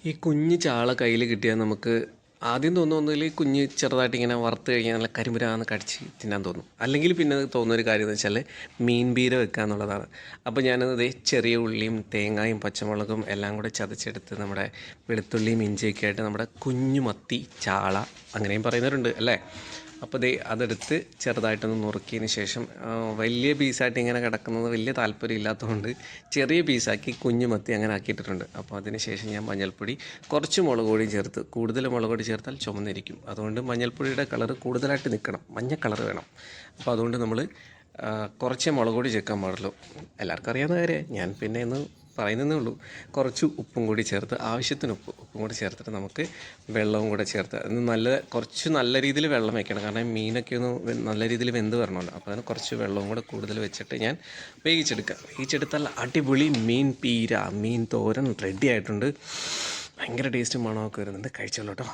ഈ കുഞ്ഞ് ചാള കയ്യിൽ കിട്ടിയാൽ നമുക്ക് ആദ്യം തോന്നുന്നതിൽ കുഞ്ഞ് ചെറുതായിട്ട് ഇങ്ങനെ വറുത്ത് കഴിഞ്ഞാൽ നല്ല കരിമുരാന്ന് കടിച്ച് തിന്നാൻ തോന്നും. അല്ലെങ്കിൽ പിന്നെ തോന്നുന്നൊരു കാര്യം എന്ന് വെച്ചാൽ മീൻ പീര വെക്കുക എന്നുള്ളതാണ്. അപ്പോൾ ഞാനത് ചെറിയ ഉള്ളിയും തേങ്ങയും പച്ചമുളകും എല്ലാം കൂടെ ചതച്ചെടുത്ത് നമ്മുടെ വെളുത്തുള്ളിയും ഇഞ്ചിയൊക്കെ ആയിട്ട് നമ്മുടെ കുഞ്ഞു മത്തി ചാള അങ്ങനെയും പറയുന്നവരുണ്ട് അല്ലേ. അപ്പോൾ അതെടുത്ത് ചെറുതായിട്ടൊന്ന് നുറുക്കിയതിന് ശേഷം വലിയ പീസായിട്ട് ഇങ്ങനെ കിടക്കുന്നത് വലിയ താല്പര്യം ഇല്ലാത്തതുകൊണ്ട് ചെറിയ പീസാക്കി കുഞ്ഞു മത്തി അങ്ങനെ ആക്കിയിട്ടിട്ടുണ്ട്. അപ്പോൾ അതിന് ശേഷം ഞാൻ മഞ്ഞൾപ്പൊടി കുറച്ച് മുളക് പൊടിയും ചേർത്ത്, കൂടുതൽ മുളക് പൊടി ചേർത്താൽ ചുമന്നിരിക്കും, അതുകൊണ്ട് മഞ്ഞൾപ്പൊടിയുടെ കളർ കൂടുതലായിട്ട് നിൽക്കണം, മഞ്ഞ കളർ വേണം. അപ്പോൾ അതുകൊണ്ട് നമ്മൾ കുറച്ച് മുളക് പൊടി ചേർക്കാൻ പാടുള്ളൂ. എല്ലാവർക്കും അറിയാവുന്ന കാര്യം, ഞാൻ പിന്നെ ഒന്ന് പറയുന്നതേ ഉള്ളൂ. കുറച്ച് ഉപ്പും കൂടി ചേർത്ത്, ആവശ്യത്തിന് ഉപ്പും കൂടി ചേർത്തിട്ട് നമുക്ക് വെള്ളവും കൂടെ ചേർത്ത് കുറച്ച് നല്ല രീതിയിൽ വെള്ളം വയ്ക്കണം, കാരണം മീനൊക്കെ ഒന്ന് നല്ല രീതിയിൽ വെന്ത് വരണമല്ലോ. അപ്പോൾ അതിന് കുറച്ച് വെള്ളവും കൂടെ കൂടുതൽ വെച്ചിട്ട് ഞാൻ വേവിച്ചെടുത്താൽ അടിപൊളി മീൻ പീര, മീൻ തോരൻ റെഡി ആയിട്ടുണ്ട്. ഭയങ്കര ടേസ്റ്റും മണമൊക്കെ വരുന്നുണ്ട്. കഴിച്ചോളൂ കേട്ടോ.